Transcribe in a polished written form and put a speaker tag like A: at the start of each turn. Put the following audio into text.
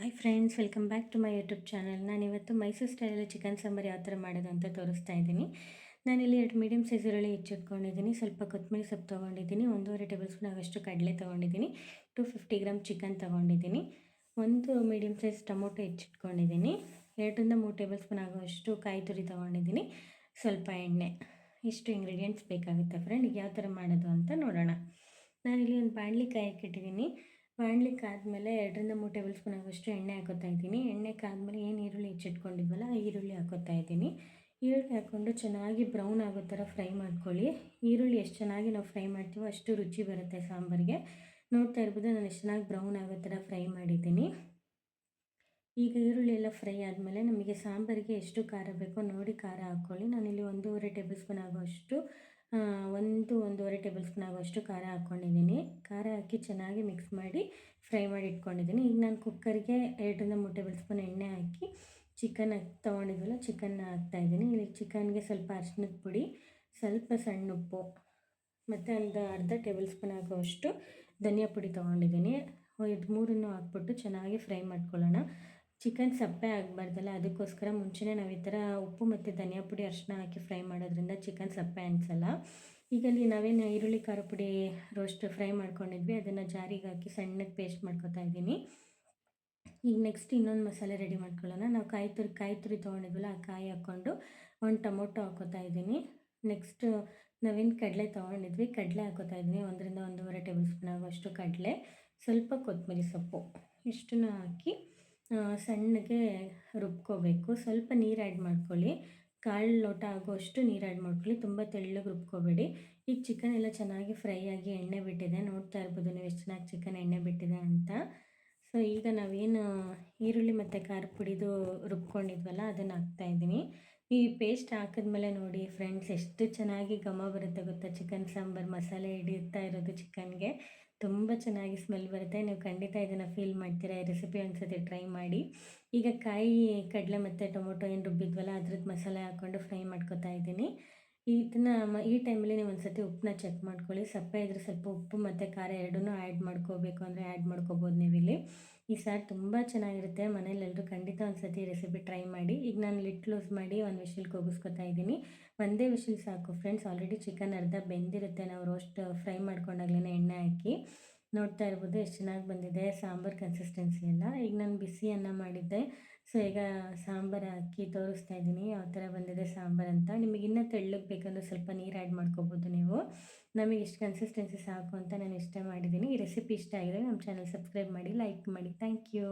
A: Hi friends, welcome back to my YouTube channel. ನಾನಿವತ್ತು ಮೈಸೂರು ಸ್ಟೈಲಲ್ಲಿ chicken sambar ಯಾವ ಥರ ಮಾಡೋದು ಅಂತ ತೋರಿಸ್ತಾ ಇದ್ದೀನಿ. ನಾನಿಲ್ಲಿ 2 ಮೀಡಿಯಮ್ ಸೈಜ್ ಈರುಳ್ಳಿ ಹೆಚ್ಚಿಟ್ಕೊಂಡಿದ್ದೀನಿ. ಸ್ವಲ್ಪ ಕೊತ್ತಂಬರಿ ಸೊಪ್ಪು ತೊಗೊಂಡಿದ್ದೀನಿ. 1.5 ಟೇಬಲ್ ಸ್ಪೂನ್ ಆಗೋಷ್ಟು ಕಡಲೆ ತೊಗೊಂಡಿದ್ದೀನಿ. 250 ಗ್ರಾಮ್ ಚಿಕನ್ ತೊಗೊಂಡಿದ್ದೀನಿ. 1 ಮೀಡಿಯಮ್ ಸೈಜ್ ಟೊಮೊಟೊ ಹೆಚ್ಚಿಟ್ಕೊಂಡಿದ್ದೀನಿ. 2ರಿಂದ 3 ಟೇಬಲ್ ಸ್ಪೂನ್ ಆಗೋಷ್ಟು ಕಾಯಿ ತುರಿ ತೊಗೊಂಡಿದ್ದೀನಿ. ಸ್ವಲ್ಪ ಎಣ್ಣೆ. ಇಷ್ಟು ಇಂಗ್ರೀಡಿಯೆಂಟ್ಸ್ ಬೇಕಾಗುತ್ತೆ ಫ್ರೆಂಡ್. ಈಗ ಯಾವ ಥರ ಮಾಡೋದು ಅಂತ ನೋಡೋಣ. ನಾನಿಲ್ಲಿ ಒಂದು ಬಾಣಲಿ ಕಾಯಕ್ಕಿಟ್ಟಿದ್ದೀನಿ. ಬಾಣಲಿ ಕಾದ್ಮೇಲೆ 2ರಿಂದ 3 ಟೇಬಲ್ ಸ್ಪೂನ್ ಆಗೋಷ್ಟು ಎಣ್ಣೆ ಹಾಕೋತಾ ಇದ್ದೀನಿ. ಎಣ್ಣೆ ಕಾದ್ಮೇಲೆ ಏನು ಈರುಳ್ಳಿ ಹೆಚ್ಚಿಟ್ಕೊಂಡಿದ್ವಲ್ಲ ಆ ಈರುಳ್ಳಿ ಹಾಕೋತಾ ಇದ್ದೀನಿ. ಈರುಳ್ಳಿ ಹಾಕ್ಕೊಂಡು ಚೆನ್ನಾಗಿ ಬ್ರೌನ್ ಆಗೋ ಥರ ಫ್ರೈ ಮಾಡ್ಕೊಳ್ಳಿ. ಈರುಳ್ಳಿ ಎಷ್ಟು ಚೆನ್ನಾಗಿ ನಾವು ಫ್ರೈ ಮಾಡ್ತೀವೋ ಅಷ್ಟು ರುಚಿ ಬರುತ್ತೆ ಸಾಂಬಾರಿಗೆ. ನೋಡ್ತಾ ಇರ್ಬೋದು, ನಾನು ಎಷ್ಟು ಚೆನ್ನಾಗಿ ಬ್ರೌನ್ ಆಗೋ ಥರ ಫ್ರೈ ಮಾಡಿದ್ದೀನಿ. ಈಗ ಈರುಳ್ಳಿ ಎಲ್ಲ ಫ್ರೈ ಆದಮೇಲೆ ನಮಗೆ ಸಾಂಬಾರಿಗೆ ಎಷ್ಟು ಖಾರ ಬೇಕೋ ನೋಡಿ ಖಾರ ಹಾಕ್ಕೊಳ್ಳಿ. ನಾನಿಲ್ಲಿ 1.5 ಟೇಬಲ್ ಸ್ಪೂನ್ ಆಗೋಷ್ಟು 1.5 ಟೇಬಲ್ ಸ್ಪೂನ್ ಆಗೋಷ್ಟು ಖಾರ ಹಾಕ್ಕೊಂಡಿದ್ದೀನಿ. ಖಾರ ಹಾಕಿ ಚೆನ್ನಾಗಿ ಮಿಕ್ಸ್ ಮಾಡಿ ಫ್ರೈ ಮಾಡಿ ಇಟ್ಕೊಂಡಿದ್ದೀನಿ. ಈಗ ನಾನು ಕುಕ್ಕರ್ಗೆ 2ರಿಂದ 3 ಟೇಬಲ್ ಸ್ಪೂನ್ ಎಣ್ಣೆ ಹಾಕಿ ಚಿಕನ್ ತೊಗೊಂಡಿದ್ವಲ್ಲ ಚಿಕನ್ನ ಹಾಕ್ತಾಯಿದ್ದೀನಿ. ಇಲ್ಲಿ ಚಿಕನ್ಗೆ ಸ್ವಲ್ಪ ಅರಿಶಿನದ ಪುಡಿ, ಸ್ವಲ್ಪ ಸಣ್ಣ ಉಪ್ಪು ಮತ್ತು ಒಂದು ಅರ್ಧ ಟೇಬಲ್ ಸ್ಪೂನ್ ಆಗೋಷ್ಟು ಧನಿಯಾ ಪುಡಿ ತೊಗೊಂಡಿದ್ದೀನಿ. ಇದು ಮೂರನ್ನು ಹಾಕ್ಬಿಟ್ಟು ಚೆನ್ನಾಗಿ ಫ್ರೈ ಮಾಡ್ಕೊಳ್ಳೋಣ. ಚಿಕನ್ ಸಪ್ಪೆ ಆಗಬಾರ್ದಲ್ಲ, ಅದಕ್ಕೋಸ್ಕರ ಮುಂಚೆನೇ ನಾವು ಈ ಥರ ಉಪ್ಪು ಮತ್ತು ಧನಿಯಾ ಪುಡಿ ಅರಿಶಿನ ಹಾಕಿ ಫ್ರೈ ಮಾಡೋದ್ರಿಂದ ಚಿಕನ್ ಸಪ್ಪೆ ಅನಿಸಲ್ಲ. ಈಗ ಅಲ್ಲಿ ನಾವೇನು ಈರುಳ್ಳಿ ಖಾರ ಪುಡಿ ರೋಸ್ಟ್ ಫ್ರೈ ಮಾಡ್ಕೊಂಡಿದ್ವಿ ಅದನ್ನು ಜಾರಿಗೆ ಹಾಕಿ ಸಣ್ಣಗೆ ಪೇಸ್ಟ್ ಮಾಡ್ಕೊತಾ ಇದ್ದೀನಿ. ಈಗ ನೆಕ್ಸ್ಟ್ ಇನ್ನೊಂದು ಮಸಾಲೆ ರೆಡಿ ಮಾಡ್ಕೊಳ್ಳೋಣ. ನಾವು ಕಾಯಿ ತುರಿ ತೊಗೊಂಡಿದ್ವಲ್ಲ ಆ ಕಾಯಿ ಹಾಕ್ಕೊಂಡು ಒಂದು ಟೊಮೊಟೊ ಹಾಕೋತಾ ಇದ್ದೀನಿ. ನೆಕ್ಸ್ಟ್ ನಾವೇನು ಕಡಲೆ ತೊಗೊಂಡಿದ್ವಿ ಕಡಲೆ ಹಾಕೋತಾ ಇದ್ದೀನಿ. 1ರಿಂದ 1.5 ಟೇಬಲ್ ಸ್ಪೂನ್ ಆಗೋಷ್ಟು ಕಡಲೆ, ಸ್ವಲ್ಪ ಕೊತ್ತಂಬರಿ ಸೊಪ್ಪು ಇಷ್ಟನ್ನು ಹಾಕಿ ಸಣ್ಣಗೆ ರುಬ್ಕೋಬೇಕು. ಸ್ವಲ್ಪ ನೀರು ಆ್ಯಡ್ ಮಾಡ್ಕೊಳ್ಳಿ. 1/4 ಲೋಟ ಆಗೋಷ್ಟು ನೀರು ಆ್ಯಡ್ ಮಾಡ್ಕೊಳ್ಳಿ. ತುಂಬ ತೆಳ್ಳಗೆ ರುಬ್ಕೋಬೇಡಿ. ಈಗ ಚಿಕನ್ ಎಲ್ಲ ಚೆನ್ನಾಗಿ ಫ್ರೈ ಆಗಿ ಎಣ್ಣೆ ಬಿಟ್ಟಿದೆ. ನೋಡ್ತಾ ಇರ್ಬೋದು ನೀವು ಎಷ್ಟು ಚೆನ್ನಾಗಿ ಚಿಕನ್ ಎಣ್ಣೆ ಬಿಟ್ಟಿದೆ ಅಂತ. ಸೊ ಈಗ ನಾವೇನು ಈರುಳ್ಳಿ ಮತ್ತು ಖಾರ ಪುಡಿದು ರುಬ್ಕೊಂಡಿದ್ವಲ್ಲ ಅದನ್ನು ಹಾಕ್ತಾಯಿದ್ದೀನಿ. ಈ ಪೇಸ್ಟ್ ಹಾಕಿದ್ಮೇಲೆ ನೋಡಿ ಫ್ರೆಂಡ್ಸ್ ಎಷ್ಟು ಚೆನ್ನಾಗಿ ಘಮ ಬರುತ್ತೆ ಗೊತ್ತಾ. ಚಿಕನ್ ಸಾಂಬಾರು ಮಸಾಲೆ ಹಿಡಿಯುತ್ತಾ ಇರೋದು ಚಿಕನ್ಗೆ ತುಂಬ ಚೆನ್ನಾಗಿ ಸ್ಮೆಲ್ ಬರುತ್ತೆ. ನೀವು ಖಂಡಿತ ಇದನ್ನು ಫೀಲ್ ಮಾಡ್ತೀರಾ. ಈ ರೆಸಿಪಿ ಒಂದ್ಸತಿ ಟ್ರೈ ಮಾಡಿ. ಈಗ ಕಾಯಿ ಕಡಲೆ ಮತ್ತು ಟೊಮೊಟೊ ಏನು ರುಬ್ಬಿದ್ವಲ್ಲ ಅದ್ರದ್ದು ಮಸಾಲೆ ಹಾಕ್ಕೊಂಡು ಫ್ರೈ ಮಾಡ್ಕೊತಾ ಇದ್ದೀನಿ. ಈ ಟೈಮಲ್ಲಿ ನೀವು ಒಂದ್ಸತಿ ಉಪ್ಪನ್ನ ಚೆಕ್ ಮಾಡ್ಕೊಳ್ಳಿ. ಸಪ್ಪೆ ಇದ್ದರೆ ಸ್ವಲ್ಪ ಉಪ್ಪು ಮತ್ತು ಖಾರ ಎರಡನ್ನೂ ಆ್ಯಡ್ ಮಾಡ್ಕೋಬೇಕು ಅಂದರೆ ಆ್ಯಡ್ ಮಾಡ್ಕೋಬೋದು ನೀವಿಲ್ಲಿ. ಈ ಸಾರು ತುಂಬ ಚೆನ್ನಾಗಿರುತ್ತೆ. ಮನೇಲೆಲ್ಲರೂ ಖಂಡಿತ ಒಂದ್ಸತಿ ರೆಸಿಪಿ ಟ್ರೈ ಮಾಡಿ. ಈಗ ನಾನು ಲಿಡ್ ಕ್ಲೋಸ್ ಮಾಡಿ ಒಂದು ವಿಷಿಲ್ ಕೂಗಿಸ್ಕೊತಾ ಇದ್ದೀನಿ. ಒಂದೇ ವಿಷಿಲ್ ಸಾಕು ಫ್ರೆಂಡ್ಸ್. ಆಲ್ರೆಡಿ ಚಿಕನ್ ಅರ್ಧ ಬೆಂದಿರುತ್ತೆ ನಾವು ರೋಸ್ಟ್ ಫ್ರೈ ಮಾಡ್ಕೊಂಡಾಗಲೇ ಎಣ್ಣೆ ಹಾಕಿ. ನೋಡ್ತಾ ಇರ್ಬೋದು ಎಷ್ಟು ಚೆನ್ನಾಗಿ ಬಂದಿದೆ ಸಾಂಬಾರು ಕನ್ಸಿಸ್ಟೆನ್ಸಿ ಎಲ್ಲ. ಈಗ ನಾನು ಬಿಸಿ ಅನ್ನ ಮಾಡಿದ್ದೆ. ಸೊ ಈಗ ಸಾಂಬಾರು ಹಾಕಿ ತೋರಿಸ್ತಾ ಇದ್ದೀನಿ ಯಾವ ಥರ ಬಂದಿದೆ ಸಾಂಬಾರು ಅಂತ. ನಿಮಗೆ ಇನ್ನೂ ತೆಳ್ಳಗೆ ಬೇಕಂದ್ರೆ ಸ್ವಲ್ಪ ನೀರು ಆ್ಯಡ್ ಮಾಡ್ಕೋಬೋದು ನೀವು. ನಮಗೆ ಇಷ್ಟು ಕನ್ಸಿಸ್ಟೆನ್ಸಿ ಸಾಕು ಅಂತ ನಾನು ಇಷ್ಟ ಮಾಡಿದ್ದೀನಿ. ಈ ರೆಸಿಪಿ ಇಷ್ಟ ಆಗಿದ್ರೆ ನಮ್ಮ ಚಾನಲ್ ಸಬ್ಸ್ಕ್ರೈಬ್ ಮಾಡಿ, ಲೈಕ್ ಮಾಡಿ. Thank you.